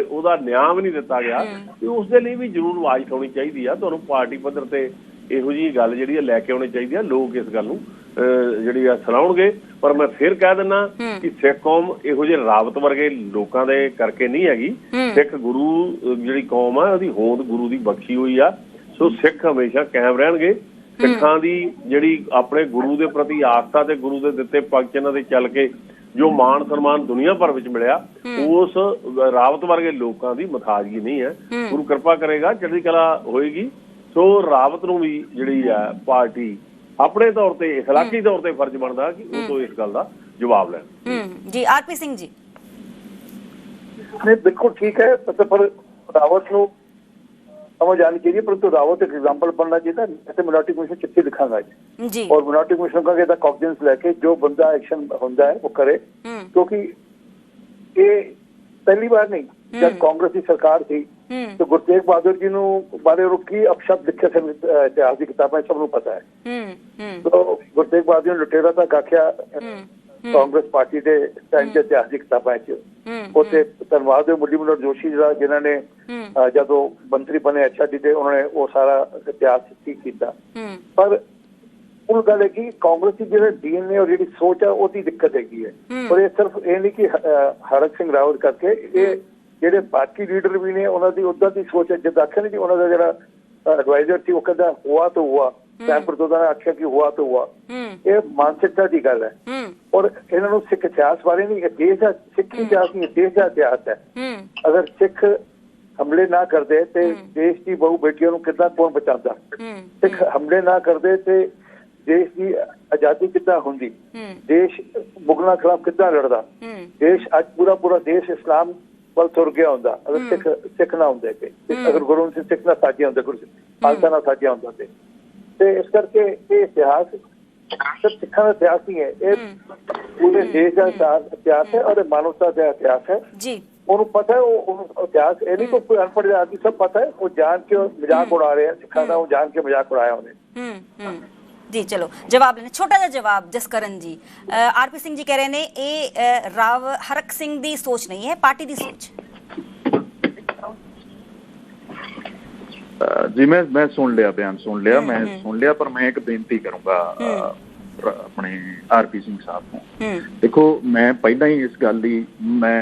ਉਹਦਾ ਨਿਆਂ ਵੀ ਨਹੀਂ ਦਿੱਤਾ ਗਿਆ, ਤੇ ਉਸ ਦੇ ਲਈ ਵੀ ਜ਼ਰੂਰ ਆਵਾਜ਼ ਉਠਾਉਣੀ ਚਾਹੀਦੀ ਆ। ਤੁਹਾਨੂੰ ਪਾਰਟੀ ਪੱਧਰ ਤੇ ਇਹੋ ਜਿਹੀ ਗੱਲ ਜਿਹੜੀ ਆ ਲੈ ਕੇ ਆਉਣੀ ਚਾਹੀਦੀ ਆ। ਲੋਕ ਇਸ ਗੱਲ ਨੂੰ ਜਿਹੜੀ ਆ ਸੁਣਾਉਣਗੇ, ਪਰ ਮੈਂ ਫਿਰ ਕਹਿ ਦਿੰਦਾ ਕਿ ਸਿੱਖ ਕੌਮ ਇਹੋ ਜਿਹੇ ਰਾਵਤ ਵਰਗੇ ਲੋਕਾਂ ਦੇ ਕਰਕੇ ਨਹੀਂ ਹੈਗੀ। ਸਿੱਖ ਗੁਰੂ ਜਿਹੜੀ ਕੌਮ ਆ, ਉਹਦੀ ਹੋਂਦ ਗੁਰੂ ਦੀ ਬਖਸ਼ੀ ਹੋਈ ਆ। ਸੋ ਸਿੱਖ ਹਮੇਸ਼ਾ ਕਾਇਮ ਰਹਿਣਗੇ। ਸਿੱਖਾਂ ਦੀ ਜਿਹੜੀ ਆਪਣੇ ਗੁਰੂ ਦੇ ਪ੍ਰਤੀ ਆਸਥਾ ਤੇ ਗੁਰੂ ਦੇ ਦਿੱਤੇ ਪਗਚਨਾਂ ਤੇ ਚੱਲ ਕੇ ਜੋ ਮਾਣ ਸਨਮਾਨ ਦੁਨੀਆ ਭਰ ਵਿੱਚ ਮਿਲਿਆ, ਉਸ ਰਾਵਤ ਵਰਗੇ ਲੋਕਾਂ ਦੀ ਮੁਤਾਜ਼ਗੀ ਨਹੀਂ ਹੈ। ਗੁਰੂ ਕਿਰਪਾ ਕਰੇਗਾ, ਚੜ੍ਹਦੀ ਕਲਾ ਹੋਏਗੀ। ਸੋ ਰਾਵਤ ਨੂੰ ਵੀ ਜਿਹੜੀ ਆ ਪਾਰਟੀ ਆਪਣੇ ਤੌਰ ਤੇ ਇਖਲਾਕੀ ਤੌਰ ਤੇ ਫਰਜ਼ ਬਣਦਾ ਕਿ ਉਹ ਤੋਂ ਇਸ ਗੱਲ ਦਾ ਜਵਾਬ ਲੈਣ। ਜੀ ਆਰਪੀ ਸਿੰਘ ਜੀ। नहीं बिल्कुल ठीक है, पर रावत को समझ आनी चाहिए, परंतु रावत एक एग्जाम्पल बनना चाहिए था। जैसे मिनोरिटी कमीशन चिट्ठी लिखांगा जी, और मिनोरिटी कमीशन का कॉग्निजेंस लेके जो बंदा एक्शन होता है वो करे, क्योंकि ये पहली बार नहीं, जब कांग्रेस की सरकार थी तो गुरतेग बहादुर जी बारे की अपशब्द लिखे थे इतिहास की किताबें, सबको पता है। तो गुरतेग बहादुर ने लुटेरा तक आख्या कांग्रेस पार्टी के टाइम के इतिहास की किताबें उत्थे धनवाद मुरली मनोहर जोशी जिन्होंने जो मंत्री बने HRD के, उन्होंने वो सारा इतिहास ठीक किया। पर उन गल है कि कांग्रेस की जो DNA और जी सोच है वो दिक्कत हैगी है। और ये सिर्फ ये नहीं कि हरक सिंह रावत करके, ये ਜਿਹੜੇ ਬਾਕੀ ਲੀਡਰ ਵੀ ਨੇ ਉਹਨਾਂ ਦੀ ਉਦਾਂ ਦੀ ਸੋਚ ਹੈ। ਜਦ ਆਖਿਆ ਨਹੀਂ ਕਿ ਉਹਨਾਂ ਦਾ ਜਿਹੜਾ ਐਡਵਾਈਜ਼ਰ ਸੀ ਉਹ ਕਹਿੰਦਾ ਹੁਆ ਤਾਂ ਹੁਆ, ਸੈਂਪਰ ਤੋਂ ਨੇ ਆਖਿਆ ਕਿ ਹੁਆ ਤਾਂ ਹੁਆ। ਇਹ ਮਾਨਸਿਕਤਾ ਦੀ ਗੱਲ ਹੈ। ਔਰ ਇਹਨਾਂ ਨੂੰ ਸਿੱਖ ਇਤਿਹਾਸ ਬਾਰੇ ਨਹੀਂ, ਇਹ ਦੇਸ਼ ਦਾ ਸਿੱਖੀ ਇਤਿਹਾਸ ਨਹੀਂ, ਦੇਸ਼ ਦਾ ਇਤਿਹਾਸ ਹੈ। ਅਗਰ ਸਿੱਖ ਹਮਲੇ ਨਾ ਕਰਦੇ ਤੇ ਦੇਸ਼ ਦੀ ਬਹੁ ਬੇਟੀਆਂ ਨੂੰ ਕਿੱਦਾਂ ਕੌਣ ਬਚਾਉਂਦਾ? ਸਿੱਖ ਹਮਲੇ ਨਾ ਕਰਦੇ ਤੇ ਦੇਸ਼ ਦੀ ਆਜ਼ਾਦੀ ਕਿੱਦਾਂ ਹੁੰਦੀ? ਦੇਸ਼ ਮੁਗਲਾਂ ਖਿਲਾਫ ਕਿੱਦਾਂ ਲੜਦਾ? ਦੇਸ਼ ਅੱਜ ਪੂਰਾ ਦੇਸ਼ ਇਸਲਾਮ ਵੱਲ ਤੁਰ ਗਿਆ ਹੁੰਦਾ ਅਗਰ ਸਿੱਖ ਨਾ ਹੁੰਦੇ। ਅਗਰ ਗੁਰੂ ਸਿੱਖ ਨਾ ਸਾਜਿਆ ਹੁੰਦਾ, ਗੁਰੂ ਖਾਲਸਾ ਨਾ ਸਾਜਿਆ ਹੁੰਦਾ ਤੇ ਇਸ ਕਰਕੇ ਇਹ ਇਤਿਹਾਸ ਸਿਰਫ ਸਿੱਖਾਂ ਦਾ ਇਤਿਹਾਸ ਨਹੀਂ ਹੈ, ਇਹ ਪੂਰੇ ਦੇਸ਼ ਦਾ ਇਤਿਹਾਸ ਹੈ ਔਰ ਮਾਨਵਤਾ ਦਾ ਇਤਿਹਾਸ ਹੈ ਜੀ। ਉਹਨੂੰ ਪਤਾ ਹੈ, ਉਹਨੂੰ ਇਤਿਹਾਸ ਇਹ ਨਹੀਂ ਕੋਈ ਅਨਪੜ੍ਹ ਆਦਮੀ, ਸਭ ਪਤਾ ਹੈ। ਉਹ ਜਾਣ ਕੇ ਮਜ਼ਾਕ ਉਡਾ ਰਹੇ ਆ ਸਿੱਖਾਂ ਦਾ, ਉਹ ਜਾਣ ਕੇ ਮਜ਼ਾਕ ਉਡਾਇਆ ਉਹਨੇ। जी चलो जवाब लेने, छोटा जिहा जवाब जसकरण जी। आरपी सिंह जी कह रहे ने ये हरक सिंह दी सोच नहीं है, पार्टी दी सोच। जी मैं सुन लिया, बयान सुन लिया, मैं सुन लिया, पर मैं एक बेनती करूंगा अपने आरपी सिंह साहब को। देखो मैं पहला ही इस गल दी मैं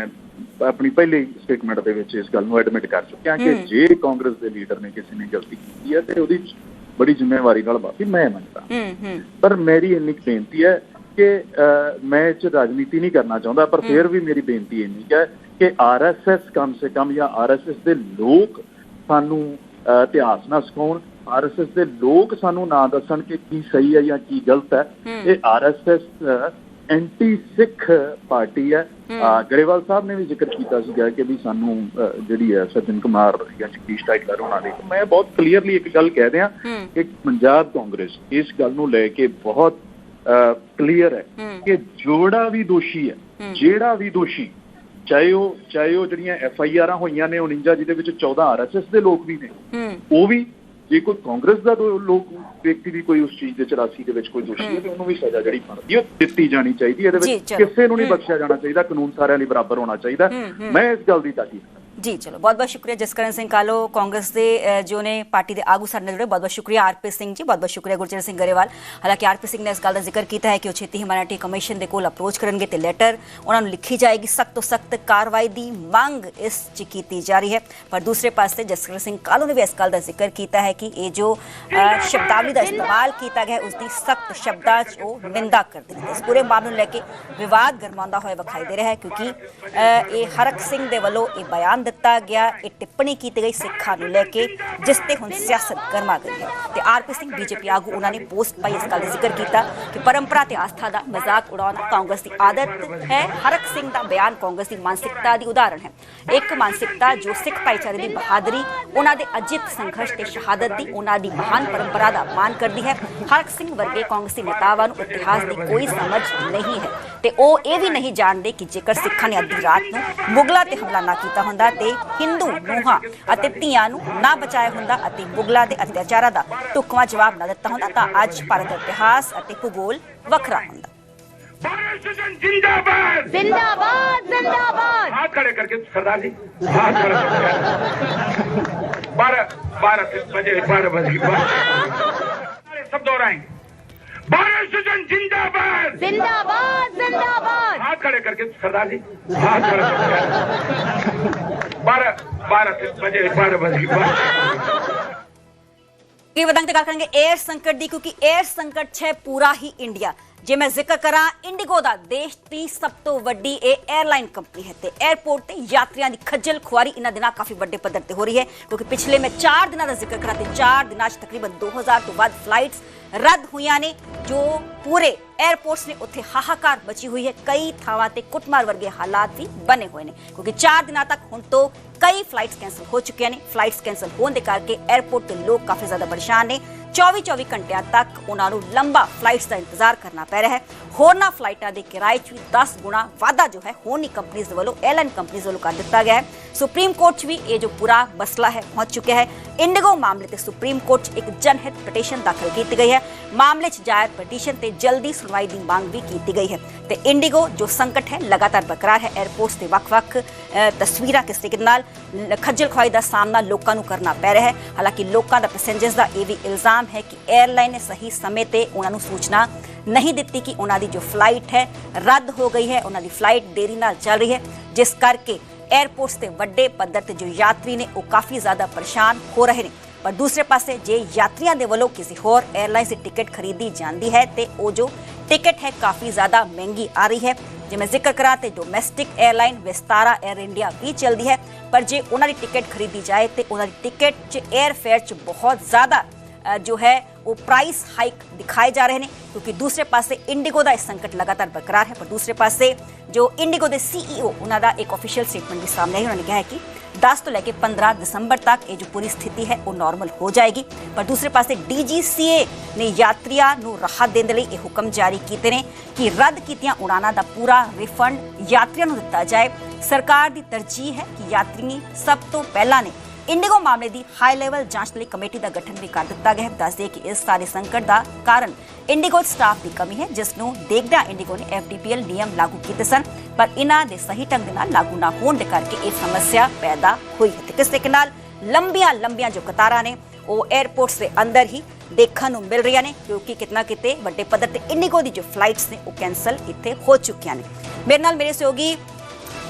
अपनी पहली स्टेटमेंट दे विच इस गल नूं एडमिट कर चुकिया कि जे कांग्रेस दे लीडर ने किसी ने गलती की है ते ओहदी बड़ी जिम्मेवारी नाल माफी मैं मंगदा। पर मेरी इन्नी बेनती है कि मैं इस राजनीति नहीं करना चाहता, पर फिर भी मेरी बेनती इन्नी है कि RSS कम से कम या RSS दे लोग सानू इतिहास ना सिखाउण, RSS दे लोग सानू ना दसन कि की सही है या की गलत है। ये RSS एंटी सिख पार्टी है। गरेवाल साहब ने भी जिक्र किया कि भी सानू जिहड़ी है सज्जन कुमार या जगदीश टाइटलर होना दे, मैं बहुत क्लीयरली एक गल कह दिया कि पंजाब कांग्रेस इस गल नूं लेके बहुत क्लीयर है कि जोड़ा भी दोषी है, जेड़ा भी दोषी, चाहे वो जिहड़ियां FIR होईयां ने 49 जिहदे विच 14 RSS दे लोग भी ने, वो भी जे कोई कांग्रेस का लोग व्यक्ति भी कोई उस चीज के 84 के कोई दोषी है तो उन्होंने भी सजा जी बनती है दी जानी चाहिए। किसी को नहीं बख्शिया जाना चाहिए, कानून सारे लिए बराबर होना चाहिए। मैं इस गल की ताकीद जी चलो बहुत बहुत शुक्रिया जसकरण सिंह कालो कांग्रेस ਦੇ ਜੋ ਨੇ ਪਾਰਟੀ ਦੇ ਆਗੂ ਸਾਡੇ ਨਾਲ ਜੁੜੇ ਬਹੁਤ ਬਹੁਤ ਸ਼ੁਕਰੀਆ ਆਰਪੀ ਸਿੰਘ ਜੀ ਬਹੁਤ ਬਹੁਤ ਸ਼ੁਕਰੀਆ ਗੁਰਚਰਨ ਸਿੰਘ ਗਰੇਵਾਲ ਹਾਲਾਂਕਿ ਆਰਪੀ ਸਿੰਘ ਨੇ ਇਸ ਗੱਲ ਦਾ ਜ਼ਿਕਰ ਕੀਤਾ ਹੈ ਕਿ ਉਹ ਛੇਤੀ ਹਿਊਮੈਨਿਟੀ ਕਮਿਸ਼ਨ ਦੇ ਕੋਲ ਅਪਰੋਚ ਕਰਨਗੇ ਤੇ ਲੈਟਰ ਉਹਨਾਂ ਨੂੰ ਲਿਖੀ ਜਾਏਗੀ ਸਖਤ ਤੋਂ ਸਖਤ ਕਾਰਵਾਈ ਦੀ ਮੰਗ ਇਸ 'ਚ ਕੀਤੀ ਜਾ ਰਹੀ ਹੈ ਪਰ ਦੂਸਰੇ ਪਾਸੇ ਜਸਕਰਨ ਸਿੰਘ ਕਾਲੋ ਨੇ ਵੀ ਇਸ ਗੱਲ ਦਾ ਜ਼ਿਕਰ ਕੀਤਾ ਹੈ ਕਿ ਇਹ ਜੋ ਸ਼ਬਦਾਵਲੀ ਦਾ ਇਸਤੇਮਾਲ ਕੀਤਾ ਗਿਆ ਉਸ ਦੀ ਸਖਤ ਸ਼ਬਦਾਂ 'ਚ ਉਹ ਨਿੰਦਾ ਕਰਦੇ ਨੇ ਇਸ ਪੂਰੇ ਮਾਮਲੇ ਨੂੰ ਲੈ ਕੇ ਵਿਵਾਦ ਗਰਮਾਉਂਦਾ ਹੋਇਆ ਵਿਖਾਈ ਦੇ ਰਿਹਾ ਹੈ ਕਿਉਂਕਿ ਇਹ ਹਰਕ ਸਿੰਘ ਦੇ ਵੱਲੋਂ ਇਹ ਬਿਆਨ ਦਿੱਤਾ ਗਿਆ ਇਹ ਟਿੱਪਣੀ ਕੀਤੀ ਗਈ ਸਿੱਖਾਂ ਨੂੰ ਲੈ ਕੇ ਜਿਸ ਤੇ ਹੁਣ ਸਿਆਸਤ ਗਰਮਾ ਗਈ ਹੈ ਤੇ ਆਰਪੀ ਸਿੰਘ ਬੀਜੇਪੀ ਆਗੂ ਉਹਨਾਂ ਨੇ ਪੋਸਟ ਪਾਈ ਇਸ ਗੱਲ ਦਾ ਜ਼ਿਕਰ ਕੀਤਾ ਕਿ ਪਰੰਪਰਾ ਤੇ ਆਸਥਾ ਦਾ ਮਜ਼ਾਕ ਉਡਾਉਣਾ ਕਾਂਗਰਸ ਦੀ ਆਦਤ ਹੈ ਹਰਕ ਸਿੰਘ ਦਾ ਬਿਆਨ ਕਾਂਗਰਸ ਦੀ ਮਾਨਸਿਕਤਾ ਦੀ ਉਦਾਹਰਣ ਹੈ ਇੱਕ ਮਾਨਸਿਕਤਾ ਜੋ ਸਿੱਖ ਭਾਈਚਾਰੇ ਦੀ ਬਹਾਦਰੀ ਉਹਨਾਂ ਦੇ ਅਜਿੱਤ ਸੰਘਰਸ਼ ਤੇ ਸ਼ਹਾਦਤ ਦੀ ਉਹਨਾਂ ਦੀ ਮਹਾਨ ਪਰੰਪਰਾ ਦਾ ਮਾਣ ਕਰਦੀ ਹੈ ਹਰਕ ਸਿੰਘ ਵਰਗੇ ਕਾਂਗਰਸੀ ਨੇਤਾਵਾਂ ਨੂੰ ਇਤਿਹਾਸ ਦੀ ਕੋਈ ਸਮਝ ਨਹੀਂ ਹੈ ਤੇ ਉਹ ਇਹ ਵੀ ਨਹੀਂ ਜਾਣਦੇ ਕਿ ਜੇਕਰ ਸਿੱਖਾਂ ਨੇ ਅੱਧੀ ਰਾਤ ਨੂੰ ਮੁਗਲਾਂ ਤੇ ਹਮਲਾ ਨਾ ਕੀਤਾ ਹੁੰਦਾ ਤੇ ਹਿੰਦੂ ਨੂੰਹਾਂ ਅਤੇ ਧੀਆਂ ਨੂੰ ਨਾ ਬਚਾਇਆ ਹੁੰਦਾ ਅਤੇ ਮੁਗਲਾਂ ਦੇ ਅਤਿਆਚਾਰਾਂ ਦਾ ਢੁਕਵਾਂ ਜਵਾਬ ਨਾ ਦਿੱਤਾ ਹੁੰਦਾ ਤਾਂ ਅੱਜ ਭਾਰਤ ਦਾ ਇਤਿਹਾਸ ਅਤੇ ਭੂਗੋਲ ਵੱਖਰਾ ਹੁੰਦਾ जिंदाबाद जिंदाबाद जिंदाबाद हाथ खड़े करके सरदार जी हाथ खड़े करके 12 बजे सब दोहराएंगे भारत सृजन जिंदाबाद जिंदाबाद जिंदाबाद हाथ खड़े करके सरदार जी हाथ खड़े करके 12 बजे ਕੀ ਵਧੰਗ ਤੇ ਗੱਲ ਕਰਾਂਗੇ 에ਅਰ ਸੰਕਟ ਦੀ ਕਿਉਂਕਿ 에ਅਰ ਸੰਕਟ ਹੈ ਪੂਰਾ ਹੀ ਇੰਡੀਆ ਜੇ ਮੈਂ ਜ਼ਿਕਰ ਕਰਾਂ ਇੰਡੀਗੋ ਦਾ ਦੇਸ਼ ਦੀ ਸਭ ਤੋਂ ਵੱਡੀ ਇਹ 에ਅਰਲਾਈਨ ਕੰਪਨੀ ਹੈ ਤੇ 에ਅਰਪੋਰਟ ਤੇ ਯਾਤਰੀਆਂ ਦੀ ਖੱਜਲ ਖੁਆਰੀ ਇਹਨਾਂ ਦਿਨਾਂ ਕਾਫੀ ਵੱਡੇ ਪੱਧਰ ਤੇ ਹੋ ਰਹੀ ਹੈ ਕਿਉਂਕਿ ਪਿਛਲੇ ਮੈਂ 4 ਦਿਨਾਂ ਦਾ ਜ਼ਿਕਰ ਕਰਾਂ ਤੇ 4 ਦਿਨਾਂ 'ਚ ਤਕਰੀਬਨ 2000 ਤੋਂ ਵੱਧ ਫਲਾਈਟਸ ਰੱਦ ਹੋਈਆਂ ਨੇ ਜੋ ਪੂਰੇ 에ਅਰਪੋਰਟਸ ਨੇ ਉੱਥੇ ਹਾਹਾਕਾਰ ਮਚੀ ਹੋਈ ਹੈ ਕਈ ਥਾਵਾਂ ਤੇ ਕੁੱਟਮਾਰ ਵਰਗੇ ਹਾਲਾਤ ਵੀ ਬਣੇ ਹੋਏ ਨੇ ਕਿਉਂਕਿ 4 ਦਿਨਾਂ ਤੱਕ ਹੁਣ ਤੋਂ ਕਈ ਫਲਾਈਟਸ ਕੈਂਸਲ ਹੋ ਚੁੱਕੀਆਂ ਨੇ ਫਲਾਈਟਸ ਕੈਂਸਲ ਹੋਣ ਦੇ ਕਰਕੇ 에ਅਰਪੋਰਟ ਤੇ ਲੋਕ ਕਾਫੀ ਜ਼ਿਆਦਾ ਪਰੇਸ਼ਾਨ ਨੇ 24 ਘੰਟਿਆਂ ਤੱਕ ਉਹਨਾਂ ਨੂੰ ਲੰਬਾ ਫਲਾਈਟਸ ਦਾ ਇੰਤਜ਼ਾਰ ਕਰਨਾ ਪੈ ਰਿਹਾ ਹੈ ਹੋਰਨਾਂ ਫਲਾਈਟਾਂ ਦੇ ਕਿਰਾਏ 'ਚ ਵੀ 10 ਗੁਣਾ ਵਾਧਾ ਜੋ ਹੈ ਹੋਰਨੀ ਕੰਪਨੀਆਂ ਵੱਲੋਂ 에ਅਰਲਾਈਨ ਕੰਪਨੀਆਂ ਵੱਲੋਂ ਕਰ ਦਿੱਤਾ ਗਿਆ ਹੈ ਸੁਪਰੀਮ ਕੋਰਟ 'ਚ ਵੀ ਇਹ ਜੋ ਪੂਰਾ ਮਸਲਾ ਹੈ ਪਹੁੰਚ ਚੁੱਕਿਆ ਹੈ ਇੰਡੀਗੋ ਮਾਮਲੇ ਤੇ ਸੁਪਰੀਮ ਕੋਰਟ 'ਚ ਇੱਕ ਜਨਹਿਤ ਪਟੀਸ਼ਨ ਦਾਖਲ ਕੀਤੀ ਗਈ ਹੈ ਮਾਮਲੇ 'ਚ ਦਾਇਰ ਪਟੀਸ਼ਨ ਤੇ ਜਲਦੀ ਸੁਣਵਾਈ ਦੀ ਮੰਗ ਵੀ ਕੀਤੀ ਗਈ ਹੈ ਤੇ ਇੰਡੀਗੋ ਜੋ ਸੰਕਟ ਹੈ ਲਗਾਤਾਰ ਬਰਕਰਾਰ ਹੈ 에ਅਰਪੋਰਟਸ ਤੇ ਵੱਖ-ਵੱਖ ਤਸਵੀਰਾਂ ਕਿਸ ਤਰੀਕੇ ਨਾਲ ਖੱਜਲ ਖੁਆਰੀ ਦਾ ਸਾਹਮਣਾ ਲੋਕਾਂ ਨੂੰ ਕਰਨਾ ਪੈ ਰਿਹਾ ਹੈ ਹਾਲਾਂਕਿ ਲੋਕਾਂ ਦਾ ਪੈਸੇਂਜਰਸ ਦਾ ਇਹ ਵੀ ਇਲਜ਼ਾਮ ਹੈ ਕਿ 에ਅਰਲਾਈਨ ਨੇ ਸਹੀ ਸਮੇਂ ਤੇ ਉਹਨਾਂ ਨੂੰ ਸੂਚਨਾ ਨਹੀਂ ਦਿੱਤੀ ਕਿ ਉਹਨਾਂ ਦੀ ਜੋ ਫਲਾਈਟ ਹੈ ਰੱਦ ਹੋ ਗਈ ਹੈ ਉਹਨਾਂ ਦੀ ਫਲਾਈਟ ਦੇਰੀ ਨਾਲ ਚੱਲ ਰਹੀ ਹੈ ਜਿਸ ਕਰਕੇ 에ਅਰਪੋਰਟਸ ਤੇ ਵੱਡੇ ਪੱਧਰ ਤੇ ਜੋ ਯਾਤਰੀ ਨੇ ਉਹ ਕਾਫੀ ਜ਼ਿਆਦਾ ਪਰੇਸ਼ਾਨ ਹੋ ਰਹੇ ਨੇ ਪਰ ਦੂਸਰੇ ਪਾਸੇ ਜੇ ਯਾਤਰੀਆਂ ਦੇ ਵੱਲੋਂ ਕਿਸੇ ਹੋਰ 에ਅਰਲਾਈਨ ਦੀ ਟਿਕਟ ਖਰੀਦੀ ਜਾਂਦੀ ਹੈ ਤੇ ਉਹ ਜੋ ਟਿਕਟ ਹੈ ਕਾਫੀ ਜ਼ਿਆਦਾ ਮਹਿੰਗੀ ਆ ਰਹੀ ਹੈ ਜੇ ਮੈਂ ਜ਼ਿਕਰ ਕਰਾਂ ਤੇ domestic airline Vistara Air India ਵੀ ਚੱਲਦੀ ਹੈ ਪਰ ਜੇ ਉਹਨਾਂ ਦੀ ਟਿਕਟ ਖਰੀਦੀ ਜਾਏ ਤੇ ਉਹਨਾਂ ਦੀ ਟਿਕਟ 'ਚ 에ਅਰ ਫੇਅਰ 'ਚ ਬਹੁਤ ਜ਼ਿਆਦਾ जो है वो प्राइस हाइक दिखाए जा रहे हैं क्योंकि दूसरे पासे इंडिगो का संकट लगातार बरकरार है पर दूसरे पासे जो इंडिगो के CEO उन्होंने एक ऑफिशियल स्टेटमेंट भी सामने आई उन्होंने कहा है कि 10 तो लेके 15 दिसंबर तक ये जो पूरी स्थिति है वो नॉर्मल हो जाएगी पर दूसरे पासे DGCA ने यात्रियों को राहत देने लिए हुक्म जारी किए हैं कि रद्द कीतियां उड़ाना का पूरा रिफंड यात्रियों को दिता जाए सरकार की तरजीह है कि यात्री सब तो पहला ने इंडिगो मामले की हाई लैवल जांच लिए कमेटी का गठन भी कर दिता गया है दस दे कि इस सारे संकट का कारण इंडिगो स्टाफ की कमी है जिसनों देखदा इंडिगो ने FDPL नियम लागू किए सन पर इन्हां दे सही ढंग नाल लागू ना होने दे करके ये समस्या पैदा हुई है ते किस तरीके नाल लंबियां जो कतारां ने वो एयरपोर्ट्स के अंदर ही देखने को मिल रही ने क्योंकि कितना किते वड्डे पद्धर ते इंडिगो की जो फ्लाइट्स ने वो कैंसल इत्थे हो चुकियां ने मेरे नाल मेरे सहयोगी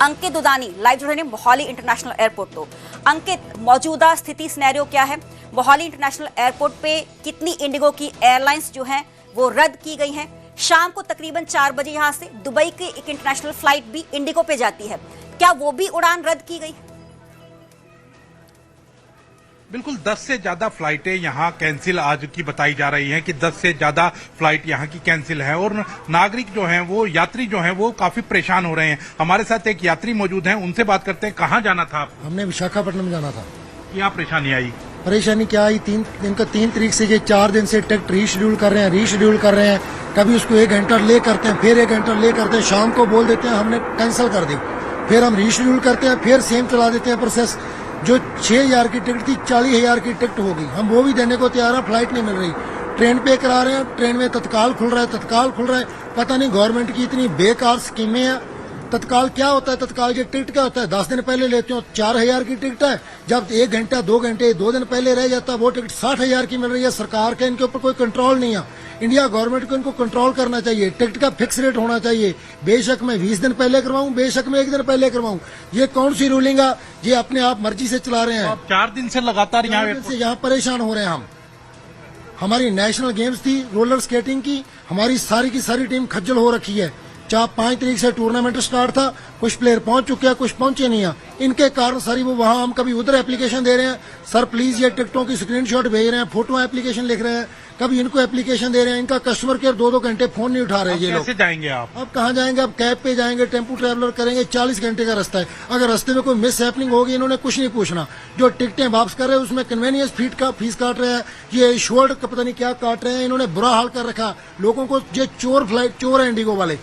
अंकित दुदानी लाइव जुड़े ने मोहाली इंटरनेशनल एयरपोर्ट तो अंकित मौजूदा स्थिति सिनेरियो क्या है मोहाली इंटरनेशनल एयरपोर्ट पे कितनी इंडिगो की एयरलाइंस जो हैं वो रद्द की गई हैं शाम को तकरीबन 4 बजे यहाँ से दुबई की एक इंटरनेशनल फ्लाइट भी इंडिगो पे जाती है क्या वो भी उड़ान रद्द की गई? बिल्कुल 10 से ज्यादा फ्लाइटें यहाँ कैंसिल आज की बताई जा रही हैं कि 10 से ज्यादा फ्लाइट यहाँ की कैंसिल है और नागरिक जो हैं वो यात्री जो हैं वो काफी परेशान हो रहे हैं हमारे साथ एक यात्री मौजूद हैं उनसे बात करते हैं कहाँ जाना था हमने विशाखापट्टनम जाना था यहाँ परेशानी आई परेशानी क्या आई 3 तारीख से ये 4 दिन से टिकट रीशेड्यूल कर रहे हैं कभी उसको 1 घंटा ले करते हैं फिर 1 घंटा ले करते हैं शाम को बोल देते हैं हमने कैंसिल कर दी फिर हम रीशेड्यूल करते हैं फिर सेम चला देते हैं प्रोसेस जो 6,000 की टिकट थी 40,000 की टिकट हो गई हम वो भी देने को तैयार हैं फ्लाइट नहीं मिल रही ट्रेन पे करा रहे हैं ट्रेन में तत्काल खुल रहा है पता नहीं गवर्नमेंट की इतनी बेकार स्कीमें हैं तत्काल क्या होता है, तत्काल ये टिकट क्या होता है, 10 दिन पहले लेते हो 4,000 की टिकट है, जब 1 घंटा 2 घंटे 2 दिन पहले रह जाता है वो टिकट 60,000 की मिल रही है। सरकार के इनके ऊपर कोई कंट्रोल नहीं है। इंडिया गवर्नमेंट को इनको कंट्रोल करना चाहिए, टिकट का फिक्स रेट होना चाहिए। बेशक मैं 20 दिन पहले करवाऊं, बेशक मैं 1 दिन पहले करवाऊं, ये कौन सी रूलिंग है? ये अपने आप मर्जी से चला रहे हैं। 4 दिन से लगातार यहाँ परेशान हो रहे हैं हम। हमारी नेशनल गेम्स थी रोलर स्केटिंग की, हमारी सारी की सारी टीम खज्जल हो रखी है। 5 तारीख से टूर्नामेंट स्टार्ट था, कुछ प्लेयर पहुंच चुके हैं, कुछ पहुंचे नहीं है। इनके कारण सारी वो वहां हम कभी उधर एप्लीकेशन दे रहे हैं, सर प्लीज ये टिकटों की स्क्रीनशॉट भेज रहे हैं, फोटो एप्लीकेशन लिख रहे हैं, कभी इनको एप्लीकेशन दे रहे हैं। इनका कस्टमर केयर 2-2 घंटे फोन नहीं उठा रहे ये लोग। कैसे जाएंगे आप? अब कहाँ जाएंगे? अब कैब पे जाएंगे, टेम्पो ट्रैवलर करेंगे, 40 घंटे का रास्ता है। अगर रास्ते में कोई मिस हैपनिंग होगी इन्होंने कुछ नहीं पूछना। जो टिकटें वापस कर रहे हैं उसमें कन्वेनियंस फीस काट रहे हैं, ये शोल्ड का पता नहीं क्या काट रहे हैं। इन्होंने बुरा हाल कर रखा लोगों को। ये चोर है इंडिगो वाले,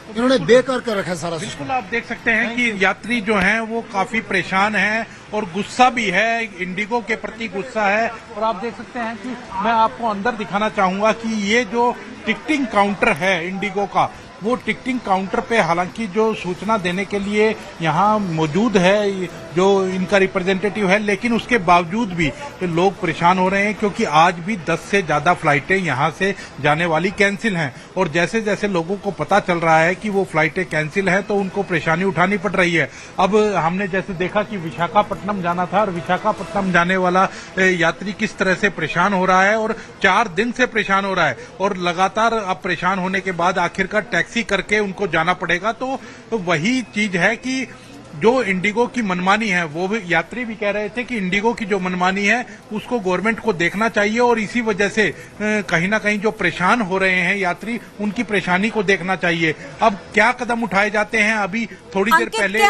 इन्होंने बेकार कर रखा है सारा। बिल्कुल आप देख सकते हैं कि यात्री जो हैं वो काफी परेशान हैं और गुस्सा भी है, इंडिगो के प्रति गुस्सा है। और आप देख सकते हैं कि मैं आपको अंदर दिखाना चाहूंगा कि ये जो टिकटिंग काउंटर है इंडिगो का, वो टिकटिंग काउंटर पे हालांकि जो सूचना देने के लिए यहाँ मौजूद है जो इनका रिप्रेजेंटेटिव है, लेकिन उसके बावजूद भी लोग परेशान हो रहे हैं क्योंकि आज भी 10 से ज्यादा फ्लाइटें यहाँ से जाने वाली कैंसिल हैं। और जैसे जैसे लोगों को पता चल रहा है कि वो फ्लाइटें कैंसिल हैं तो उनको परेशानी उठानी पड़ रही है। अब हमने जैसे देखा कि विशाखापट्टनम जाना था और विशाखापट्टनम जाने वाला यात्री किस तरह से परेशान हो रहा है और 4 दिन से परेशान हो रहा है और लगातार अब परेशान होने के बाद आखिरकार टैक्सी करके उनको जाना पड़ेगा। तो वही चीज है कि जो इंडिगो की मनमानी है, वो भी यात्री भी कह रहे थे कि इंडिगो की जो मनमानी है उसको गवर्नमेंट को देखना चाहिए और इसी वजह से कहीं ना कहीं जो परेशान हो रहे हैं यात्री, उनकी परेशानी को देखना चाहिए। अब क्या कदम उठाए जाते हैं? अभी थोड़ी देर पहले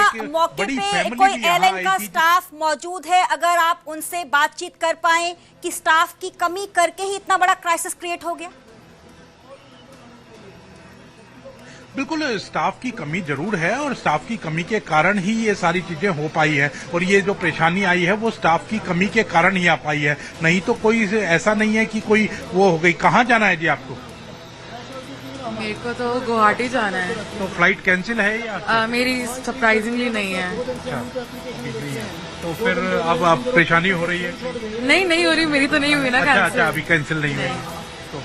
बड़ी फैमिली कोई एयरलाइन का स्टाफ मौजूद है, अगर आप उनसे बातचीत कर पाए कि स्टाफ की कमी करके ही इतना बड़ा क्राइसिस क्रिएट हो गया। बिल्कुल स्टाफ की कमी जरूर है और स्टाफ की कमी के कारण ही ये सारी चीजें हो पाई है और ये जो परेशानी आई है वो स्टाफ की कमी के कारण ही आ पाई है, नहीं तो कोई ऐसा नहीं है कि कोई वो हो गई। कहाँ जाना है जी आपको? मेरे को तो गुवाहाटी जाना है। तो फ्लाइट कैंसिल है या? मेरी सरप्राइजिंगली नहीं है। अच्छा, तो फिर अब आप परेशानी हो रही है? नहीं हो रही, मेरी तो नहीं हुई ना। अच्छा, अभी कैंसिल नहीं हुई, तो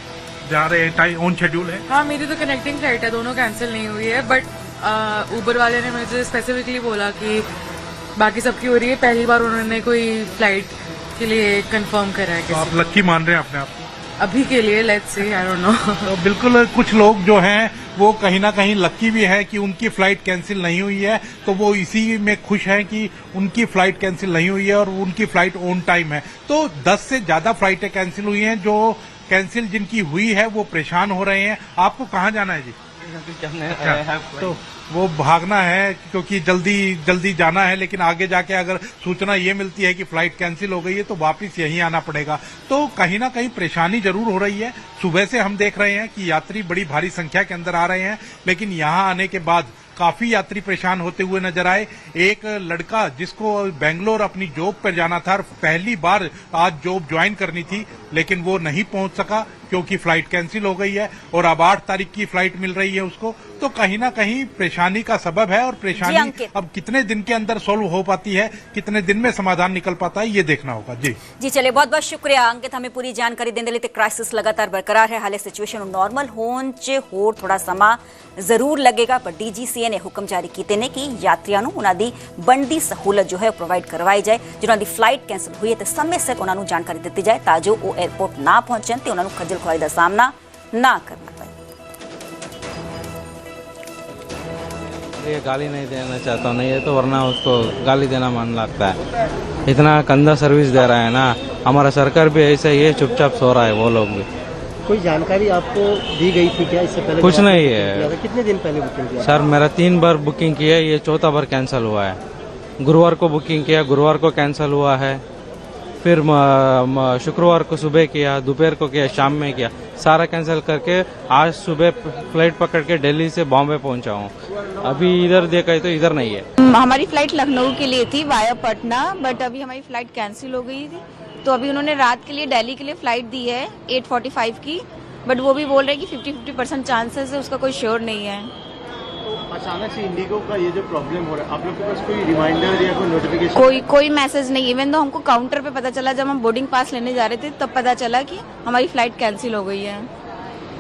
जा रहे हैं, टाइम ऑन शेड्यूल है? हाँ, मेरी तो कनेक्टिंग फ्लाइट है, दोनों कैंसिल नहीं हुई है। बट उबर वाले ने मुझे स्पेसिफिकली बोला कि बाकी सबकी हो रही है, पहली बार उन्होंने कोई फ्लाइट के लिए कंफर्म करा है। तो आप लक्की मान रहे हैं अपने आप को? अभी के लिए let's see, I don't know. तो बिल्कुल कुछ लोग जो हैं वो कहीं ना कहीं लक्की भी है कि उनकी फ्लाइट कैंसिल नहीं हुई है, तो वो इसी में खुश हैं कि उनकी फ्लाइट कैंसिल नहीं हुई है और उनकी फ्लाइट ऑन टाइम है। तो 10 से ज्यादा फ्लाइटें कैंसिल हुई हैं, जो कैंसिल जिनकी हुई है वो परेशान हो रहे हैं। आपको कहाँ जाना है जी? अच्छा, तो वो भागना है क्योंकि जल्दी जाना है, लेकिन आगे जाके अगर सूचना ये मिलती है कि फ्लाइट कैंसिल हो गई है तो वापस यहीं आना पड़ेगा। तो कहीं ना कहीं परेशानी जरूर हो रही है। सुबह से हम देख रहे हैं कि यात्री बड़ी भारी संख्या के अंदर आ रहे हैं, लेकिन यहाँ आने के बाद काफी यात्री परेशान होते हुए नजर आए। एक लड़का जिसको बेंगलोर अपनी जॉब पर जाना था, पहली बार आज जॉब ज्वाइन करनी थी, लेकिन वो नहीं पहुंच सका क्योंकि फ्लाइट कैंसिल हो गई है और अब 8 तारीख की फ्लाइट मिल रही है उसको। तो कहीं ना कहीं परेशानी का सबब है और परेशानी अब कितने दिन के अंदर सोल्व हो पाती है, कितने दिन में समाधान निकल पाता है, ये देखना होगा। जी चलिए, बहुत बहुत शुक्रिया अंकित, हमें पूरी जानकारी देने लिए। क्राइसिस लगातार बरकरार है, हाले सिचुएशन नॉर्मल होने च होर थोड़ा समा जरूर लगेगा, पर डीजीसीए ने हुक्म जारी किए ने कि यात्रियों ਨੂੰ ਉਹਨਾਂ ਦੀ ਬਣਦੀ सहूलत जो है प्रोवाइड करवाई जाए। जिन्हों की फ्लाइट कैंसिल हुई है तो समय सिर उन्होंने जानकारी दी जाए ताजो वो एयरपोर्ट ना पहुंचन तो उन्होंने खज्जल खुआरी का सामना ना करना पड़े। ये गाली नहीं देना चाहता हूँ, नहीं है तो वरना उसको गाली देना मन लगता है। इतना गंदा सर्विस दे रहा है ना, हमारा सरकार भी ऐसे ही चुपचाप सो रहा है, वो लोग भी। कोई जानकारी आपको दी गई थी क्या इससे पहले? कुछ नहीं है। कितने दिन पहले बुकिंग किया? सर मेरा 3 बार बुकिंग किया है, ये 4था बार कैंसिल हुआ है। गुरुवार को बुकिंग किया, गुरुवार को कैंसिल हुआ है, फिर शुक्रवार को सुबह किया, दोपहर को किया, शाम में किया, सारा कैंसिल करके आज सुबह फ्लाइट पकड़ के दिल्ली से बॉम्बे पहुंचा हूँ। अभी इधर देखा तो इधर नहीं है। हमारी फ्लाइट लखनऊ के लिए थी वाया पटना, बट अभी हमारी फ्लाइट कैंसिल हो गई थी, तो अभी उन्होंने रात के लिए दिल्ली के लिए फ्लाइट दी है 8:45 की, बट वो भी बोल रहे हैं कि 50-50% चांसेस है, उसका कोई श्योर नहीं है। अचानक से इंडिगो का ये जो प्रॉब्लम हो रहा है, आप लोग के पास कोई रिमाइंडर या कोई नोटिफिकेशन? कोई मैसेज नहीं। इवन तो हमको काउंटर पे पता चला, जब हम बोर्डिंग पास लेने जा रहे थे तब पता चला कि हमारी फ्लाइट कैंसिल हो गई है।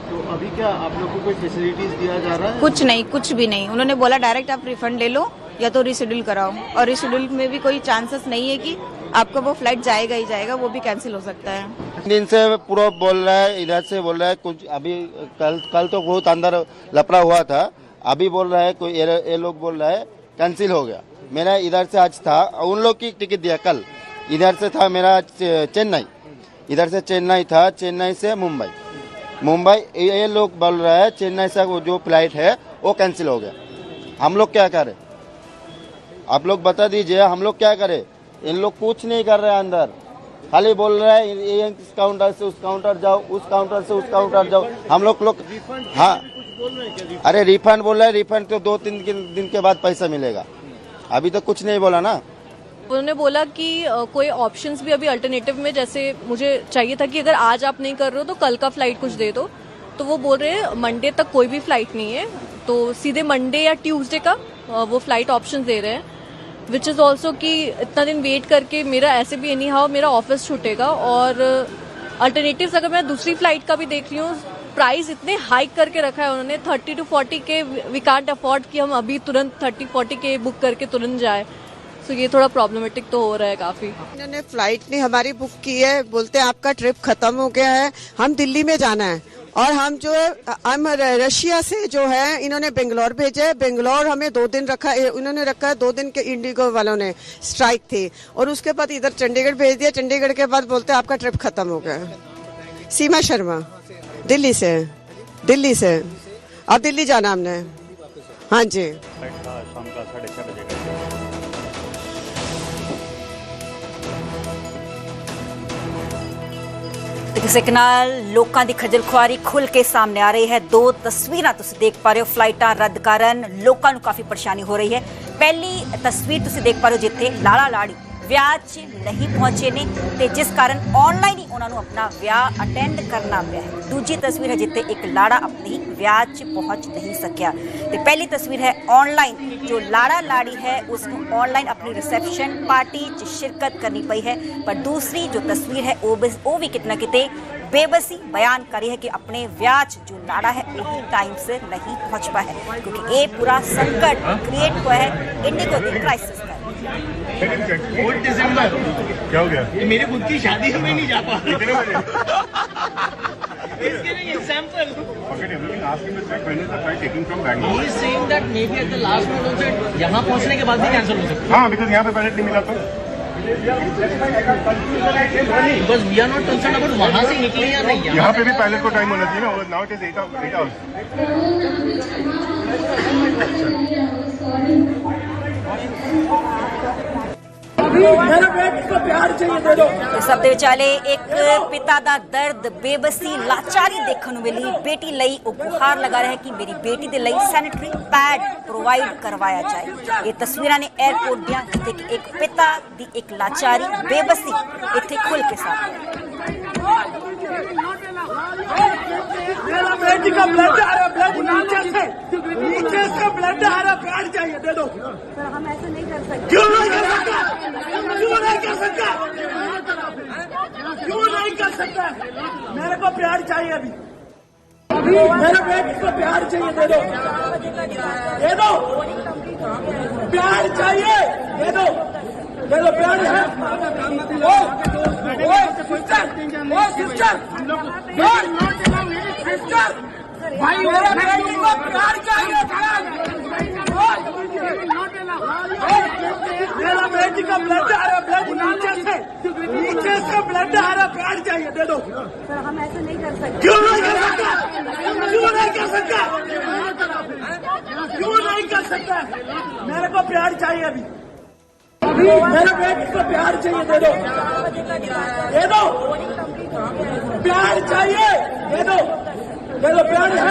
तो अभी क्या आप लोग को कोई फैसिलिटीज दिया जा रहा है? कुछ नहीं, कुछ भी नहीं। उन्होंने बोला डायरेक्ट आप रिफंड ले लो या तो रिशेड्यूल कराओ, और रिशेड्यूल में भी कोई चांसेस नहीं है कि आपका वो फ्लाइट जाएगा ही जाएगा, वो भी कैंसिल हो सकता है। दिन से पूरा बोल रहा है, इधर से बोल रहा है कुछ। अभी कल तो बहुत अंदर लफड़ा हुआ था, अभी बोल रहा है कोई ये लोग बोल रहा है कैंसिल हो गया। मेरा इधर से आज था, उन लोग की टिकट दिया कल। इधर से था मेरा चेन्नई, इधर से चेन्नई था, चेन्नई से मुंबई। ये लोग बोल रहा है चेन्नई से वो जो फ्लाइट है वो कैंसिल हो गया। हम लोग क्या करें? आप लोग बता दीजिए, हम लोग क्या करें? इन लोग कुछ नहीं कर रहे हैं अंदर, खाली बोल रहा है इस काउंटर से उस काउंटर जाओ, उस काउंटर से उस काउंटर जाओ। हम लोग हाँ, अरे रिफंड बोल रहा है, रिफंड तो 2-3 दिन के बाद पैसा मिलेगा। अभी तो कुछ नहीं बोला ना। उन्होंने बोला कि कोई ऑप्शंस भी अभी अल्टरनेटिव में, जैसे मुझे चाहिए था कि अगर आज आप नहीं कर रहे हो तो कल का फ्लाइट कुछ दे दो, तो वो बोल रहे हैं मंडे तक कोई भी फ्लाइट नहीं है, तो सीधे मंडे या ट्यूसडे का वो फ्लाइट ऑप्शन दे रहे हैं। विच इज़ ऑल्सो कि इतना दिन वेट करके मेरा ऐसे भी एनी हाउ मेरा ऑफिस छूटेगा, और अल्टरनेटिव्स अगर मैं दूसरी फ्लाइट का भी देख रही हूँ, प्राइस इतने हाइक करके रखा है उन्होंने 30 to 40 के। वी कांट अफोर्ड कि हम अभी तुरंत 30-40 के बुक करके तुरंत जाए, तो ये थोड़ा प्रॉब्लमेटिक तो हो रहा है काफी। इन्होंने फ्लाइट नहीं हमारी बुक की है, बोलते हैं आपका ट्रिप खत्म हो गया है, हम दिल्ली में जाना है, और हम जो है हम रशिया से जो है इन्होंने बेंगलोर भेजे। बेंगलोर हमें 2 दिन रखा, इन्होंने रखा है 2 दिन के, इंडिगो वालों ने स्ट्राइक थी, और उसके बाद इधर चंडीगढ़ भेज दिया। चंडीगढ़ के बाद बोलते हैं आपका ट्रिप खत्म हो गया। सीमा शर्मा दिल्ली से अब दिल्ली जाना हमने। हाँ जी, शाम का 6:30 बजे का। ਕਿਸੇ ਨਾਲ ਲੋਕਾਂ ਦੀ ਖੱਜਲ ਖੁਆਰੀ ਖੁੱਲ ਕੇ ਸਾਹਮਣੇ ਆ ਰਹੀ ਹੈ। 2 ਤਸਵੀਰਾਂ ਤੁਸੀਂ ਦੇਖ ਪਾ ਰਹੇ ਹੋ, ਫਲਾਈਟਾਂ ਰੱਦ ਕਾਰਨ ਲੋਕਾਂ ਨੂੰ ਕਾਫੀ ਪਰੇਸ਼ਾਨੀ ਹੋ ਰਹੀ ਹੈ। ਪਹਿਲੀ ਤਸਵੀਰ ਤੁਸੀਂ ਦੇਖ ਪਾ ਰਹੇ ਹੋ ਜਿੱਥੇ ਲਾੜਾ ਲਾੜੀ ਵਿਆਹ 'ਚ ਨਹੀਂ ਪਹੁੰਚੇ ਨੇ ਤੇ ਜਿਸ ਕਾਰਨ ਆਨਲਾਈਨ ਹੀ ਉਹਨਾਂ ਨੂੰ ਆਪਣਾ ਵਿਆਹ ਅਟੈਂਡ ਕਰਨਾ ਪਿਆ ਹੈ। ਦੂਜੀ ਤਸਵੀਰ ਹੈ ਜਿੱਥੇ ਇੱਕ ਲਾੜਾ ਆਪਣੇ ਵਿਆਹ 'ਚ ਪਹੁੰਚ ਨਹੀਂ ਸਕਿਆ ਤੇ ਪਹਿਲੀ ਤਸਵੀਰ ਹੈ ਆਨਲਾਈਨ ਜੋ ਲਾੜਾ ਲਾੜੀ ਹੈ ਉਸ ਨੂੰ ਆਨਲਾਈਨ ਆਪਣੀ ਰਿਸੈਪਸ਼ਨ ਪਾਰਟੀ 'ਚ ਸ਼ਿਰਕਤ ਕਰਨੀ ਪਈ ਹੈ। ਪਰ दूसरी जो तस्वीर है वो भी कितना किते बेबसी बयान कर रही है कि अपने ब्याह जो लाड़ा है वही टाइम से नहीं पहुंच पाया है, क्योंकि ये पूरा संकट क्रिएट हुआ है इंडिगो की क्राइसिस का। 4 दिसंबर क्या हो गया? मेरी खुद की शादी है, मैं नहीं जा पा इसके लिए example he is saying that maybe at the last moment also यहाँ पहुँचने के बाद भी कैंसिल हो सकता है। हाँ, बिकॉज यहाँ पे पैलेट नहीं मिला तो because we are not concern about वहाँ से निकले या नहीं। यहाँ पे भी पायलट को टाइम होना चाहिए ना, नाउ इट इज 8 आवर्स। मेरे बेटे को प्यार चाहिए दे दो। सब दे विचाले एक पिता दा दर्द बेबसी लाचारी देखने ਨੂੰ ਮਿਲੀ। बेटी ਲਈ ਉਹ ਗੁਹਾਰ ਲਗਾ ਰਿਹਾ ਹੈ ਕਿ ਮੇਰੀ ਬੇਟੀ ਦੇ ਲਈ ਸੈਨੇਟਰੀ ਪੈਡ ਪ੍ਰੋਵਾਈਡ ਕਰਵਾਇਆ ਜਾਏ। ਇਹ ਤਸਵੀਰਾਂ ਨੇ 에ਅਰਪੋਰਟ ਦੀਆਂ ਜਿੱਥੇ ਕਿ ਇੱਕ ਪਿਤਾ ਦੀ ਇੱਕ ਲਾਚਾਰੀ बेबसी ਇੱਥੇ ਖੁੱਲ ਕੇ ਸਾਹਮਣੇ मेरा बेटी का ब्लड आ रहा, ब्लड नीचे से ब्लड आ रहा, पैड चाहिए दे दो। सर हम ऐसे नहीं कर सकते। क्यों नहीं कर सकता? क्यों नहीं कर सकता? क्यों नहीं कर सकता? मेरे को प्यार चाहिए अभी। मेरे बेटी को प्यार चाहिए दे दो, दे दो। प्यार चाहिए दे दो, दे दो। प्यार है सिस्टर भाई, मेरे बेटी को प्यार चाहिए। मेरा बेटी का ब्लड आ रहा, ब्लड नीचे से ब्लड आ रहा, प्यार चाहिए दे दो। सर हम ऐसे नहीं कर सकते। क्यों नहीं कर सकता? क्यों नहीं कर सकता? क्यों नहीं कर सकता? मेरे को प्यार चाहिए अभी। मेरे बेटी को प्यार चाहिए दे दो, दे दो। प्यार चाहिए दे दो, दे दो। प्यार है